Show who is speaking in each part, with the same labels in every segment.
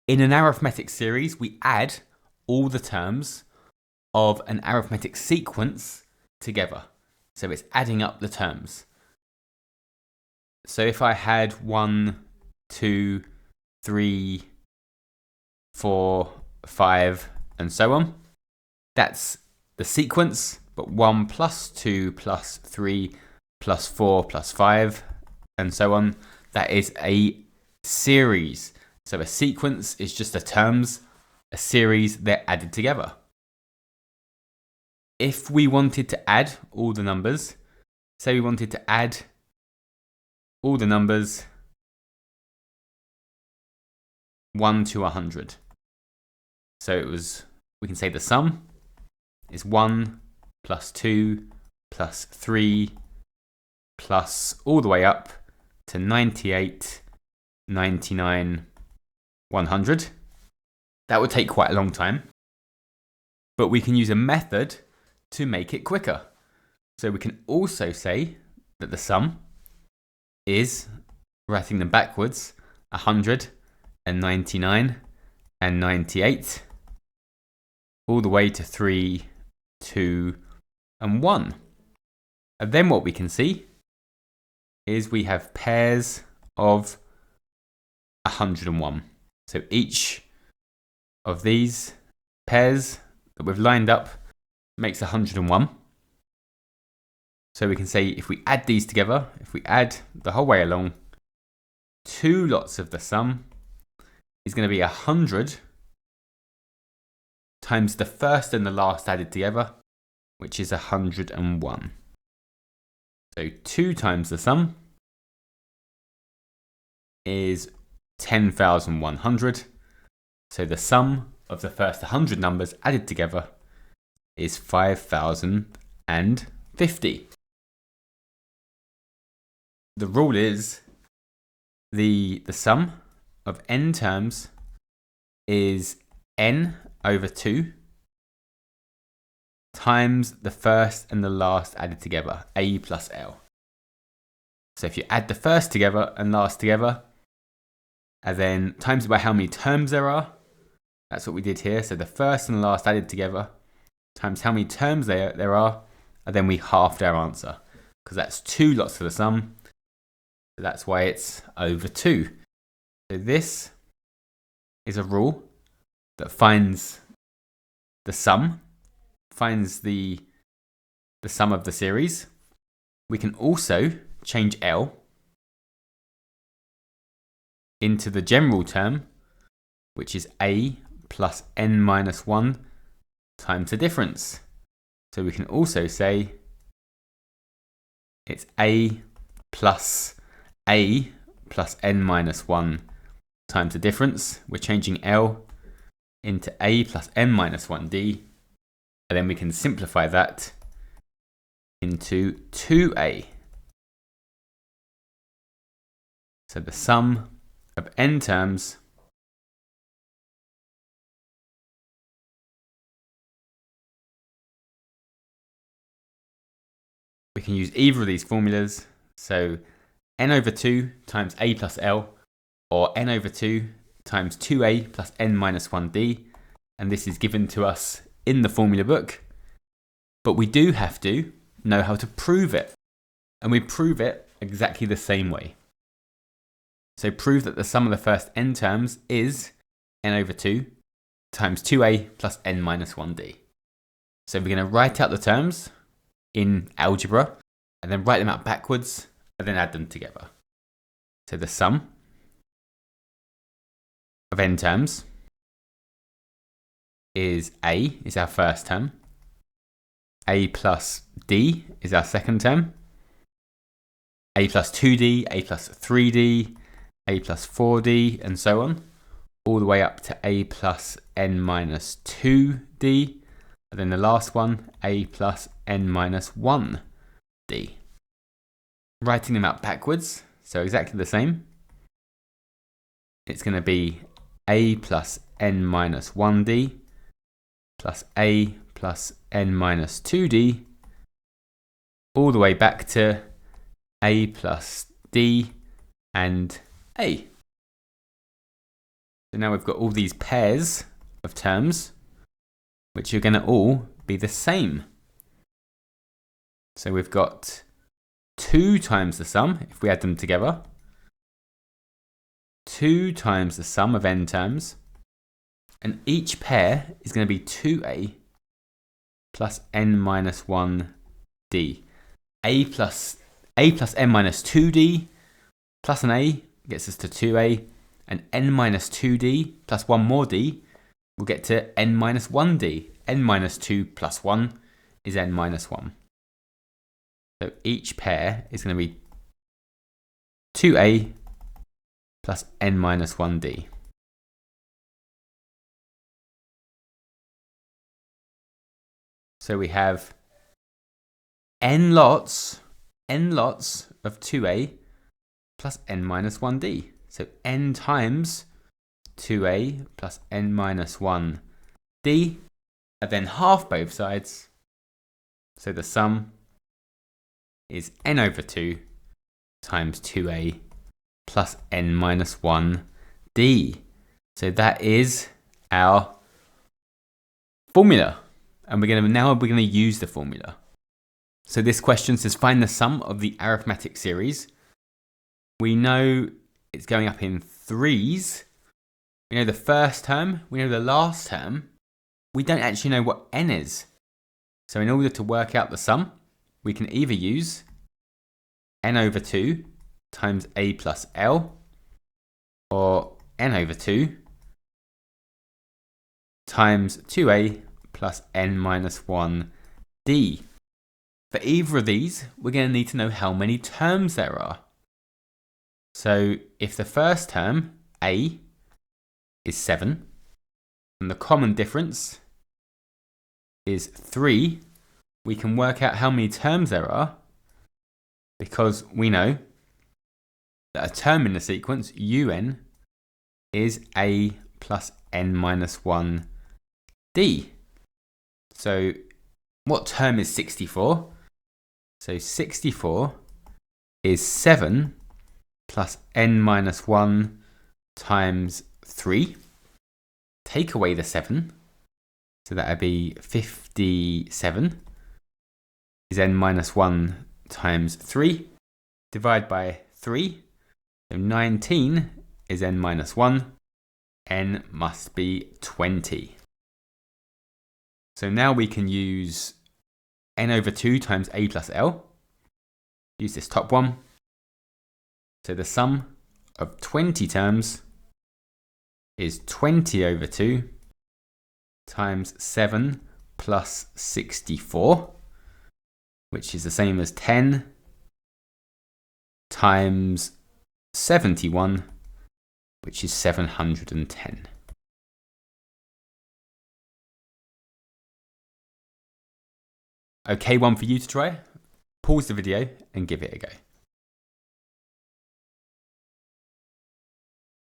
Speaker 1: In an arithmetic series, we add all the terms of an arithmetic sequence together. So it's adding up the terms. So if I had 1, 2, 3, 4, 5, and so on, that's the sequence, but 1 plus 2 plus 3 plus 4 plus 5, and so on, that is a series. So a sequence is just the terms, a series, they're added together. If we wanted to add all the numbers, say we wanted to add all the numbers 1 to 100. So we can say the sum is 1 plus 2 plus 3 plus all the way up to 98, 99, 100. That would take quite a long time. But we can use a method to make it quicker. So we can also say that the sum is, writing them backwards, 100 and 99 and 98, all the way to 3, 2, and 1. And then what we can see is we have pairs of 101. So each of these pairs that we've lined up makes 101. So we can say if we add these together, if we add the whole way along, 2 lots of the sum is going to be 100 times the first and the last added together, which is 101. So 2 times the sum is 10,100. So the sum of the first 100 numbers added together is 5,050. The rule is the sum of n terms is n over 2 times the first and the last added together, a plus l. So if you add the first together and last together, and then times it by how many terms there are, that's what we did here. So the first and the last added together times how many terms there are, and then we halved our answer, because that's 2 lots of the sum. So that's why it's over 2. So this is a rule that finds the sum, finds the sum of the series. We can also change L into the general term, which is a plus n minus 1 times the difference. So we can also say it's a plus n minus 1 times the difference. We're changing L into a plus n minus 1d, and then we can simplify that into 2a. So the sum of n terms we can use either of these formulas. So n over 2 times a plus l, or n over 2 times 2a plus n minus 1d, and this is given to us in the formula book. But we do have to know how to prove it, and we prove it exactly the same way. So prove that the sum of the first n terms is n over 2 times 2a plus n minus 1d. So we're going to write out the terms in algebra, and then write them out backwards, and then add them together. So the sum of n terms is a is our first term, a plus d is our second term, a plus 2d, a plus 3d, a plus 4d, and so on, all the way up to a plus n minus 2d, and then the last one, a plus n minus 1d. Writing them out backwards, so exactly the same. It's going to be a plus n minus 1d plus a plus n minus 2d, all the way back to a plus d and a. So now we've got all these pairs of terms, which are going to all be the same. So we've got 2 times the sum, if we add them together. 2 times the sum of n terms. And each pair is going to be 2a plus n minus 1d. a plus n minus 2d plus an a gets us to 2a. And n minus 2d plus 1 more d will get to n minus 1d. n minus 2 plus 1 is n minus 1. So each pair is going to be 2a plus n minus 1d. So we have n lots of 2a plus n minus 1d. So n times 2a plus n minus 1d, and then half both sides. So the sum is n over 2 times 2a plus n minus 1d. So that is our formula. And we're going to use the formula. So this question says find the sum of the arithmetic series. We know it's going up in threes. We know the first term, we know the last term. We don't actually know what n is. So in order to work out the sum, we can either use n over 2 times a plus l, or n over 2 times 2a plus n minus 1d. For either of these, we're going to need to know how many terms there are. So if the first term, a, is 7, and the common difference is 3, we can work out how many terms there are, because we know that a term in the sequence, un, is a plus n minus 1d. So what term is 64? So 64 is 7 plus n minus 1 times 3. Take away the 7. So that would be 57 is n minus 1 times 3. Divide by 3. So 19 is n minus 1. N must be 20. So now we can use n over 2 times a plus l. Use this top one. So the sum of 20 terms is 20 over 2 times 7 plus 64, which is the same as 10 times 71, which is 710. Okay, one for you to try. Pause the video and give it a go.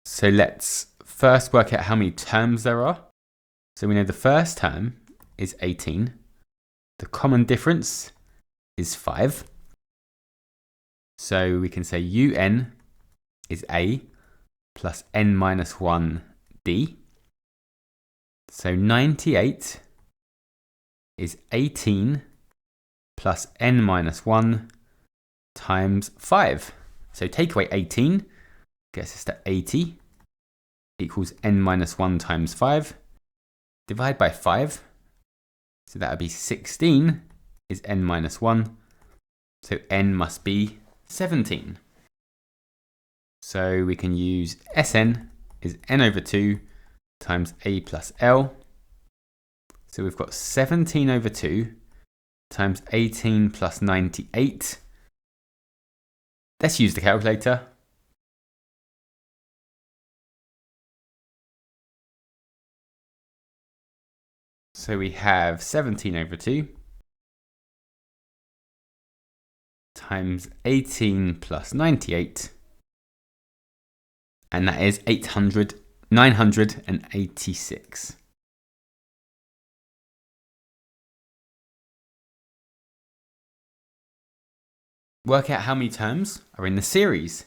Speaker 1: So let's first work out how many terms there are. So we know the first term is 18. The common difference is 5. So we can say un is a plus n minus 1d. So 98 is 18 plus n minus 1 times 5. So take away 18, gets us to 80, equals n minus 1 times 5. Divide by 5, so that would be 16 is n minus 1, so n must be 17. So we can use Sn is n over 2 times a plus l. So we've got 17 over 2 times 18 plus 98. Let's use the calculator. So we have 17 over 2 times 18 plus 98, and that is 986. Work out how many terms are in the series.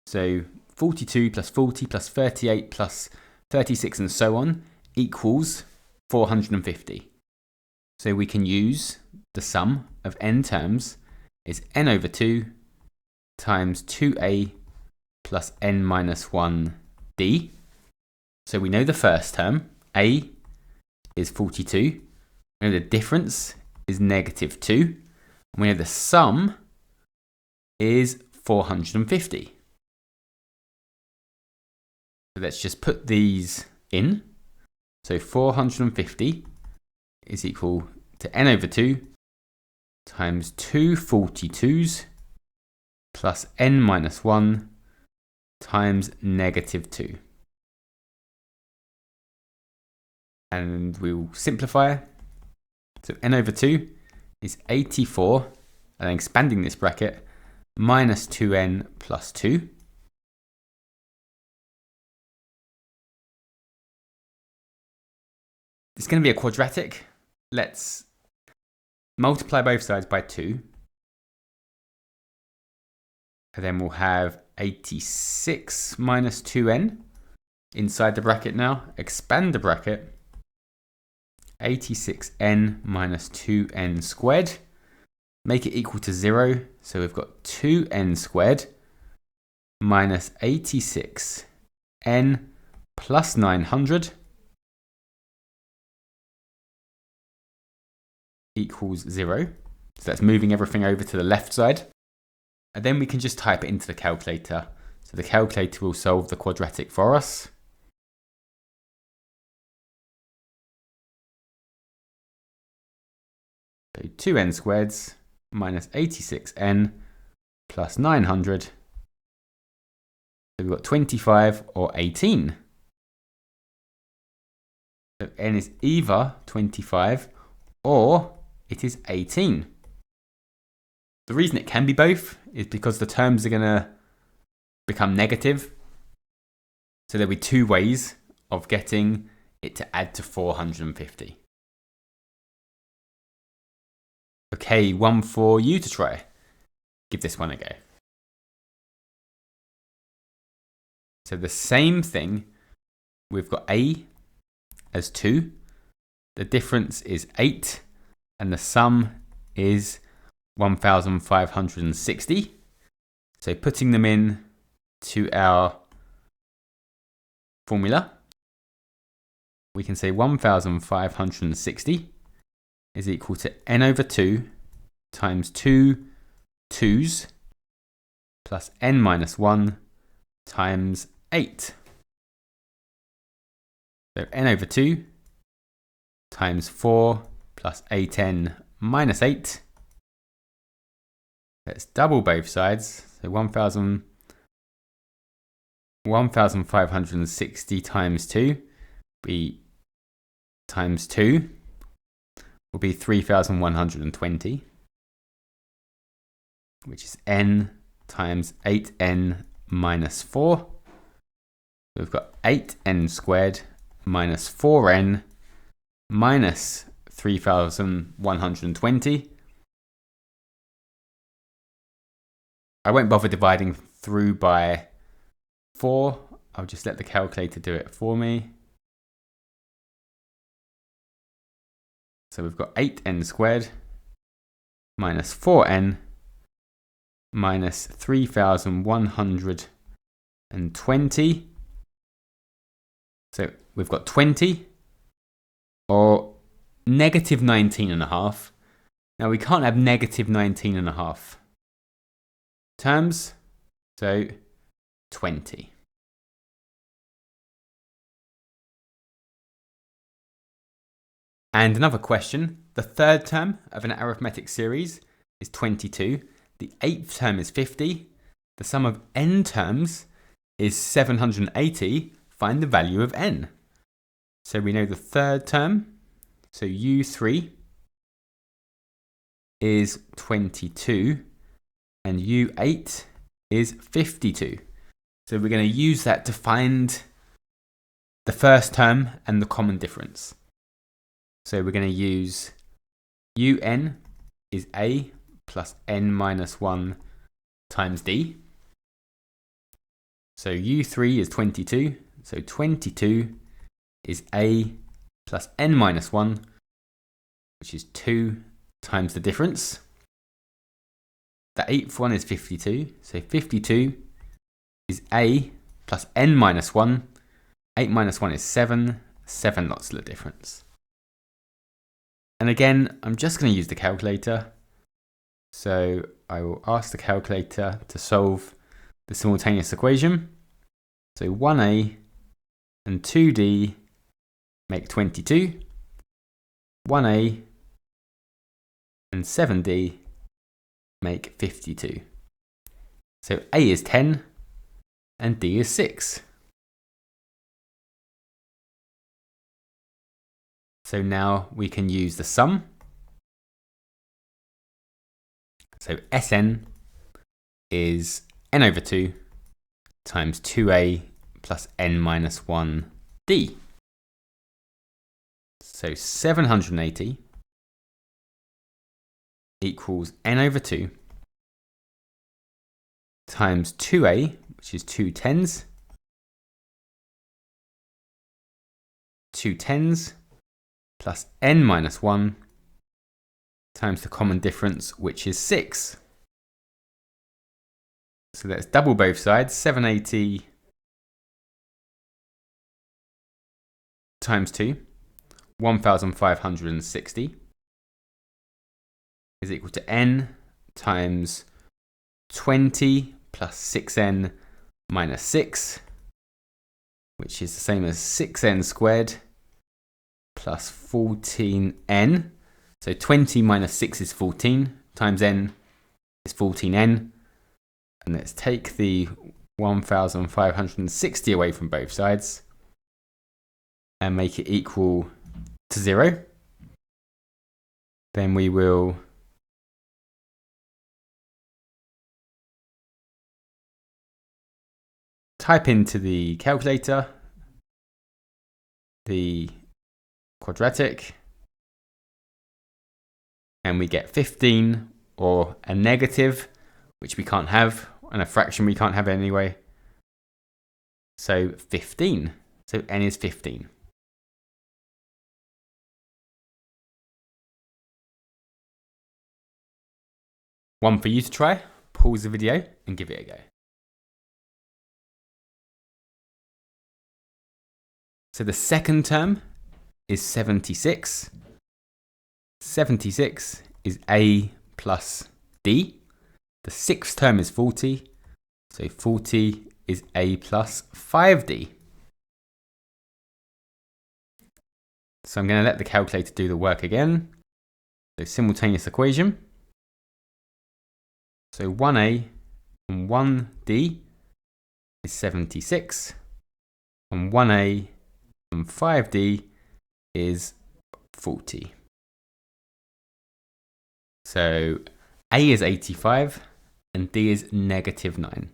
Speaker 1: So 42 plus 40 plus 38 plus 36 and so on equals 450. So we can use the sum of n terms is n over 2 times 2a plus n minus 1d. So we know the first term, a is 42. We know the difference is negative 2. And we know the sum is 450. So let's just put these in. So 450 is equal to n over 2 times 2 42s plus n minus 1 times negative 2. And we'll simplify. So n over 2 is 84, and then expanding this bracket, minus 2n plus 2. It's going to be a quadratic. Let's multiply both sides by 2. And then we'll have 86 minus 2n inside the bracket now. Expand the bracket. 86n minus 2n squared. Make it equal to 0. So we've got 2n squared minus 86n plus 900 equals 0. So that's moving everything over to the left side. And then we can just type it into the calculator. So the calculator will solve the quadratic for us. So 2n squareds minus 86n plus 900. So we've got 25 or 18. So n is either 25 or it is 18. The reason it can be both is because the terms are going to become negative. So there'll be two ways of getting it to add to 450. Okay, one for you to try. Give this one a go. So the same thing, we've got a as 2. The difference is 8, and the sum is 1,560. So putting them in to our formula, we can say 1,560 is equal to n over 2 times 2 2's plus n minus 1 times 8. So n over 2 times 4 plus 8n minus 8. Let's double both sides. So 1,560 times 2 be times 2 will be 3,120, which is n times 8n minus 4. So we've got 8n squared minus 4n minus 3,120. I won't bother dividing through by 4. I'll just let the calculator do it for me. So we've got 8n squared minus 4n minus 3,120. So we've got 20 or negative 19.5. Now we can't have negative 19.5 terms, so 20. And another question, the third term of an arithmetic series is 22, the eighth term is 50, the sum of n terms is 780, find the value of n. So we know the third term, so u3 is 22 and u8 is 52. So we're going to use that to find the first term and the common difference. So we're going to use un is a plus n minus 1 times d. So U3 is 22. So 22 is A plus n minus 1, which is 2 times the difference. The 8th one is 52. So 52 is A plus n minus 1. 8 minus 1 is 7. 7 lots of the difference. And again, I'm just going to use the calculator. So I will ask the calculator to solve the simultaneous equation. So 1a and 2d make 22. 1a and 7d make 52. So a is 10 and d is 6. So now we can use the sum. So Sn is n over 2 times 2a plus n minus 1d. So 780 equals n over 2 times 2a, which is 2 tens, 2 tens plus n minus 1 times the common difference, which is 6. So let's double both sides. 780 times 2, 1560, is equal to n times 20 plus 6n minus 6, which is the same as 6n squared plus 14n. So 20 minus 6 is 14, times n is 14n. And let's take the 1560 away from both sides and make it equal to 0. Then we will type into the calculator the quadratic, and we get 15, or a negative, which we can't have, and a fraction we can't have anyway. So 15. So n is 15. One for you to try. Pause the video and give it a go. So the second term is 76. 76 is a plus d. The sixth term is 40. So 40 is a plus 5d. So I'm going to let the calculator do the work again. So simultaneous equation. So 1a and 1d is 76. And 1a and 5d is 40. So a is 85 and d is negative 9.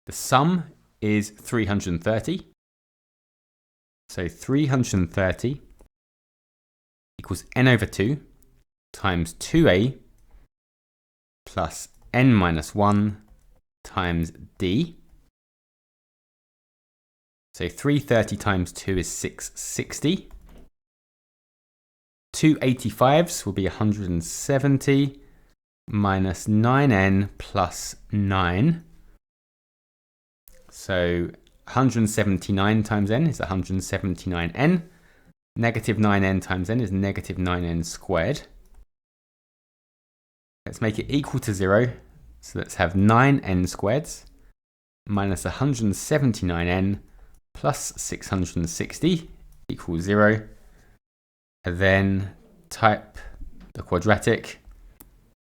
Speaker 1: The sum is 330. So 330 equals n over 2 times 2a plus n minus 1 times d. So 330 times 2 is 660. 2 85s will be 170 minus 9n plus 9. So 179 times n is 179n. Negative 9n times n is negative 9n squared. Let's make it equal to 0. So let's have 9n squareds minus 179n plus 660 equals 0. And then type the quadratic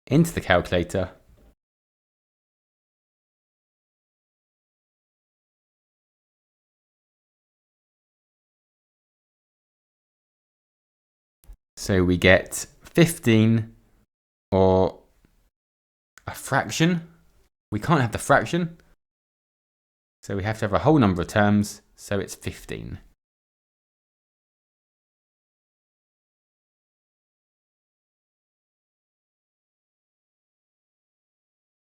Speaker 1: into the calculator. So we get 15, or a fraction. We can't have the fraction, so we have to have a whole number of terms, so it's 15.